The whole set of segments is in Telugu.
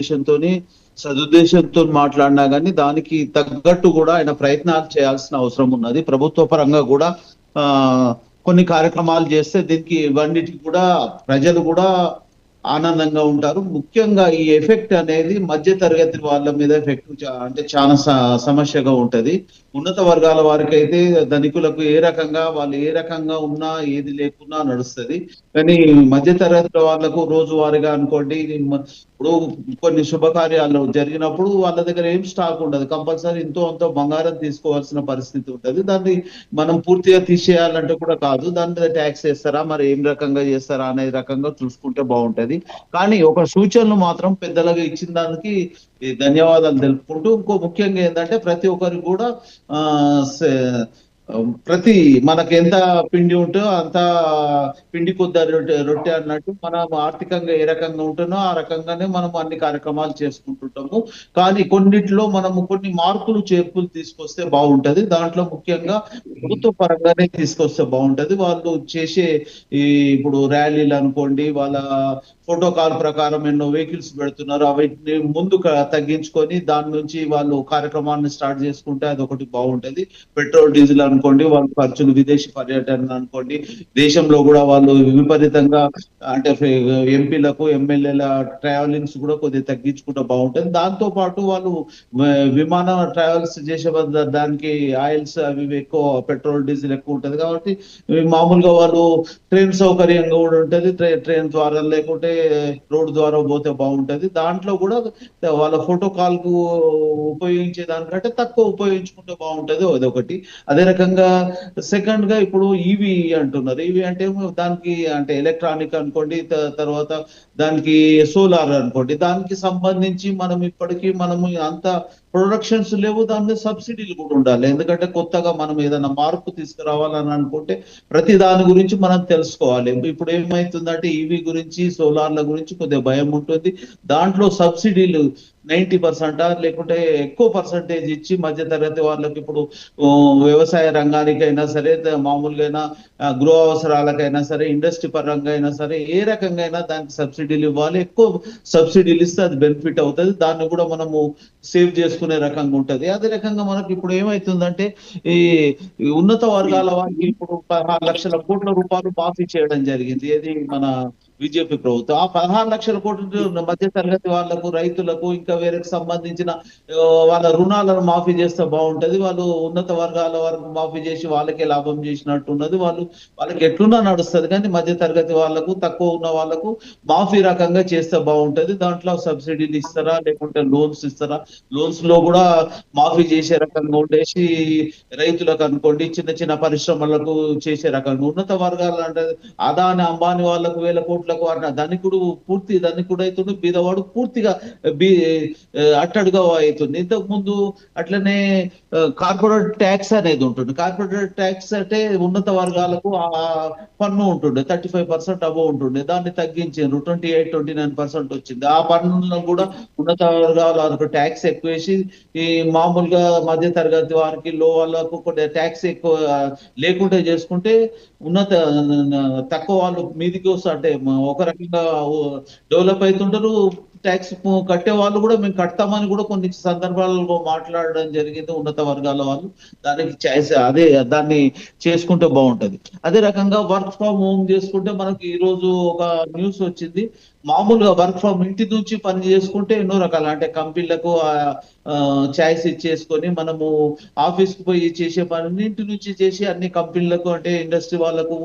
ఉద్దేశంతోని సదుద్దేశంతో మాట్లాడినా గానీ దానికి తగ్గట్టు కూడా ఆయన ప్రయత్నాలు చేయాల్సిన అవసరం ఉన్నది. ప్రభుత్వ పరంగా కూడా ఆ కొన్ని కార్యక్రమాలు చేస్తే దీనికి ఇవన్నిటికి కూడా ప్రజలు కూడా ఆనందంగా ఉంటారు. ముఖ్యంగా ఈ ఎఫెక్ట్ అనేది మధ్య తరగతి వాళ్ళ మీద ఎఫెక్ట్ అంటే చాలా సమస్యగా ఉంటది. ఉన్నత వర్గాల వారికి అయితే ధనికులకు వాళ్ళు ఏ రకంగా ఉన్నా ఏది లేకున్నా నడుస్తది. కానీ మధ్య తరగతి వాళ్ళకు రోజువారీగా అనుకోండి, ఇప్పుడు కొన్ని శుభకార్యాలు జరిగినప్పుడు వాళ్ళ దగ్గర ఏం స్టాక్ ఉండదు. కంపల్సరీ ఎంతో అంతో బంగారం తీసుకోవాల్సిన పరిస్థితి ఉంటది. దాన్ని మనం పూర్తిగా తీసేయాలంటే కూడా కాదు. దాని మీద ట్యాక్స్ వేస్తారా, మరి ఏం రకంగా చేస్తారా అనే రకంగా చూసుకుంటే బాగుంటది. కానీ ఒక సూచనలు మాత్రం పెద్దలుగా ఇచ్చిన దానికి ధన్యవాదాలు తెలుపుకుంటూ, ఇంకో ముఖ్యంగా ఏంటంటే ప్రతి ఒక్కరికి కూడా ఆ ప్రతి మనకి ఎంత పిండి ఉంటో అంత పిండి కొద్ది రొట్టె అన్నట్టు మనం ఆర్థికంగా ఏ రకంగా ఉంటున్నో ఆ రకంగానే మనం అన్ని కార్యక్రమాలు చేసుకుంటుంటాము. కానీ కొన్నిట్లో మనము కొన్ని మార్పులు చేర్పులు తీసుకొస్తే బాగుంటది. దాంట్లో ముఖ్యంగా ప్రభుత్వ పరంగానే తీసుకొస్తే బాగుంటది. వాళ్ళు చేసే ఈ ఇప్పుడు ర్యాలీలు అనుకోండి, వాళ్ళ ప్రోటోకాల్ ప్రకారం ఎన్నో వెహికల్స్ పెడుతున్నారు. వీటిని ముందు తగ్గించుకొని దాని నుంచి వాళ్ళు కార్యక్రమాన్ని స్టార్ట్ చేసుకుంటే అది ఒకటి బాగుంటది. పెట్రోల్ డీజిల్ అనుకోండి, వాళ్ళ ఖర్చులు, విదేశీ పర్యటన అనుకోండి, దేశంలో కూడా వాళ్ళు విపరీతంగా అంటే ఎంపీలకు ఎమ్మెల్యేల ట్రావెలింగ్స్ కూడా కొద్దిగా తగ్గించుకుంటే బాగుంటది. దాంతో పాటు వాళ్ళు విమాన ట్రావెల్స్ చేసే దానికి ఆయిల్స్ అవి ఎక్కువ, పెట్రోల్ డీజిల్ ఎక్కువ ఉంటది కాబట్టి మామూలుగా వాళ్ళు ట్రైన్ సౌకర్యంగా కూడా ఉంటది. ట్రైన్ ద్వారా లేకుంటే రోడ్డు ద్వారా పోతే బాగుంటది. దాంట్లో కూడా వాళ్ళ ఫోటో కాల్ కు ఉపయోగించే దానికంటే తక్కువ ఉపయోగించుకుంటే బాగుంటది. అదొకటి. అదే రకంగా సెకండ్ గా ఇప్పుడు ఈవీ అంటున్నారు. ఈవీ అంటే దానికి అంటే ఎలక్ట్రానిక్ అనుకోండి, తర్వాత దానికి సోలార్ అనుకోండి, దానికి సంబంధించి మనం ఇప్పటికీ మనము అంత ప్రొడక్షన్స్ లేవు. దాని మీద సబ్సిడీలు కూడా ఉండాలి. ఎందుకంటే కొత్తగా మనం ఏదైనా మార్పు తీసుకురావాలని అనుకుంటే ప్రతి దాని గురించి మనం తెలుసుకోవాలి. ఇప్పుడు ఏమైతుందంటే ఈవీ గురించి, సోలార్ల గురించి కొద్దిగా భయం ఉంటుంది. దాంట్లో సబ్సిడీలు 90% లేకుంటే ఎక్కువ పర్సంటేజ్ ఇచ్చి మధ్య తరగతి వాళ్ళకి ఇప్పుడు వ్యవసాయ రంగానికైనా సరే, మామూలుగా గృహ అవసరాలకైనా సరే, ఇండస్ట్రీ పరంగా అయినా సరే, ఏ రకంగా అయినా దానికి సబ్సిడీలు ఇవ్వాలి. ఎక్కువ సబ్సిడీలు ఇస్తే అది బెనిఫిట్ అవుతుంది. దాన్ని కూడా మనము సేవ్ చేసుకునే రకంగా ఉంటది. అదే రకంగా మనకి ఇప్పుడు ఏమైతుందంటే ఈ ఉన్నత వర్గాల వారికి ఇప్పుడు 16 లక్షల కోట్ల రూపాయలు మాఫీ చేయడం జరిగింది. ఏది మన బీజేపీ ప్రభుత్వం. ఆ 16 లక్షల కోట్లు మధ్య తరగతి వాళ్లకు, రైతులకు, ఇంకా వేరేకి సంబంధించిన వాళ్ళ రుణాలను మాఫీ చేస్తే బాగుంటది. వాళ్ళు ఉన్నత వర్గాల వరకు మాఫీ చేసి వాళ్ళకే లాభం చేసినట్టు ఉన్నది. వాళ్ళకి ఎట్లున్నా నడుస్తుంది. కానీ మధ్య తరగతి వాళ్ళకు, తక్కువ ఉన్న వాళ్ళకు మాఫీ రకంగా చేస్తే బాగుంటది. దాంట్లో సబ్సిడీలు ఇస్తారా, లేకుంటే లోన్స్ ఇస్తారా? లోన్స్ లో కూడా మాఫీ చేసే రకంగా ఉండేసి రైతులకు అనుకోండి, చిన్న చిన్న పరిశ్రమలకు చేసే రకంగా, ఉన్నత వర్గాలు అంటే అదాని అంబానీ వాళ్ళకు వేల కోట్లకు ధనికుడు పూర్తి ధనికుడు అవుతుంది, బీదవాడు పూర్తిగా అట్టడుగా అవుతుంది. ఇంతకు ముందు అట్లనే కార్పొరేట్ ట్యాక్స్ అనేది ఉంటుంది. కార్పొరేట్ ట్యాక్స్ అంటే ఉన్నత వర్గాలకు ఆ పన్ను ఉంటుండే 35% అబో ఉంటుండే. దాన్ని తగ్గించారు, 28-29% వచ్చింది. ఆ పన్నులను కూడా ఉన్నత వర్గాల వరకు ట్యాక్స్ ఎక్కువేసి ఈ మామూలుగా మధ్య తరగతి వారికి, లో వాళ్ళకు కొన్ని ట్యాక్స్ ఎక్కువ లేకుండా చేసుకుంటే ఉన్నత తక్కువ వాళ్ళు మీదికి వస్తే అంటే ఒక రకంగా డెవలప్ అవుతుంటారు. ట్యాక్స్ కట్టే వాళ్ళు కూడా మేము కడతామని కూడా కొన్ని సందర్భాలలో మాట్లాడడం జరిగింది ఉన్నత వర్గాల వాళ్ళు. దాన్ని చేసుకుంటే బాగుంటది. అదే రకంగా వర్క్ ఫ్రమ్ హోమ్ చేసుకుంటే మనకి ఈ రోజు ఒక న్యూస్ వచ్చింది. మామూలుగా వర్క్ ఫ్రమ్ ఇంటి నుంచి పని చేసుకుంటే ఎన్నో రకాల అంటే కంపెనీలకు ఛాయిస్ ఇచ్చేసుకొని మనము ఆఫీస్ కు పోయి చేసే పని ఇంటి నుంచి చేసి అన్ని కంపెనీలకు అంటే ఇండస్ట్రీ వాళ్ళకు,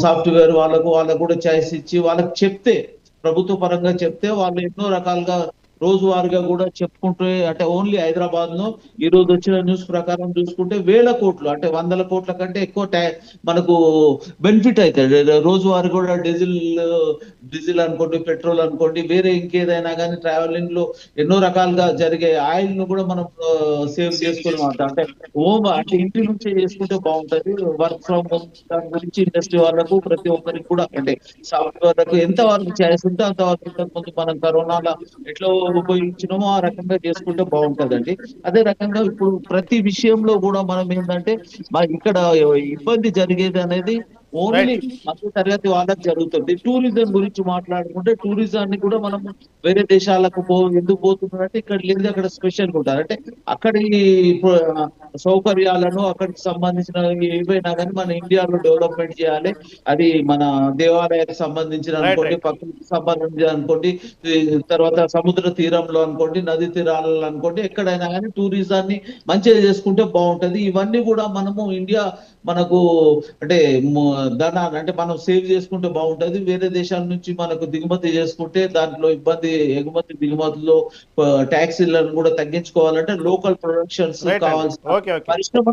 సాఫ్ట్వేర్ వాళ్ళకు కూడా ఛాయిస్ ఇచ్చి వాళ్ళకి చెప్తే, ప్రభుత్వ పరంగా చెప్తే వాళ్ళు ఎన్నో రకాలుగా రోజువారీగా కూడా చెప్పుకుంటే అంటే ఓన్లీ హైదరాబాద్ లో ఈ రోజు వచ్చిన న్యూస్ ప్రకారం చూసుకుంటే వేల కోట్లు అంటే 100 కోట్ల కంటే ఎక్కువ మనకు బెనిఫిట్ అవుతుంది. రోజువారీ కూడా డీజిల్ అనుకోండి, పెట్రోల్ అనుకోండి, వేరే ఇంకేదైనా కానీ ట్రావెలింగ్ లో ఎన్నో రకాలుగా జరిగే ఆయిల్ ను కూడా మనం సేవ్ చేసుకుని అంటే హోమ్ అంటే ఇంటి నుంచే చేసుకుంటే బాగుంటది. వర్క్ ఫ్రమ్ హోమ్ దాని గురించి ఇండస్ట్రీ వాళ్ళకు ప్రతి ఒక్కరికి కూడా అంటే సాఫ్ట్వేర్ ఎంత వరకు చేస్తుంటే అంతవరకు, ఇంతకుముందు మనం కరోనాలో ఎట్లా ఉపయోగించినామో ఆ రకంగా చేసుకుంటే బాగుంటదండి. అదే రకంగా ఇప్పుడు ప్రతి విషయంలో కూడా మనం ఏంటంటే ఇక్కడ ఇబ్బంది జరిగేది అనేది ఓన్లీ రైట్. మధ్య తరగతి వాళ్ళకి జరుగుతుంది. టూరిజం గురించి మాట్లాడుకుంటే టూరిజాన్ని కూడా మనము వేరే దేశాలకు ఎందుకు పోతున్నారంటే ఇక్కడ లేదు అక్కడ స్పెషల్‌గా ఉంటారు. అంటే అక్కడి ప సౌకర్యాలను అక్కడికి సంబంధించిన ఏవైనా గాని మన ఇండియాలో డెవలప్‌మెంట్ చేయాలి. అది మన దేవాలయానికి సంబంధించిన రైట్. అనుకోండి, రైట్. ప్రకృతికి సంబంధించి అనుకోండి, ఈ తర్వాత సముద్ర తీరంలో అనుకోండి, నదీ తీరాలలో అనుకోండి, ఎక్కడైనా గాని టూరిజాన్ని మంచిగా చేసుకుంటే బావుంటది. ఇవన్నీ కూడా మనము ఇండియా మనకు అంటే ధనాన్ని అంటే మనం సేవ్ చేసుకుంటే బాగుంటది. వేరే దేశాల నుంచి మనకు దిగుమతి చేసుకుంటే దాంట్లో ఇబ్బంది, ఎగుమతి దిగుమతిలో ట్యాక్సీలను కూడా తగ్గించుకోవాలంటే లోకల్ ప్రొడక్షన్స్ రైట్ అండి. కావాల్సిన ఓకే. ఓకే. పరిశ్రమ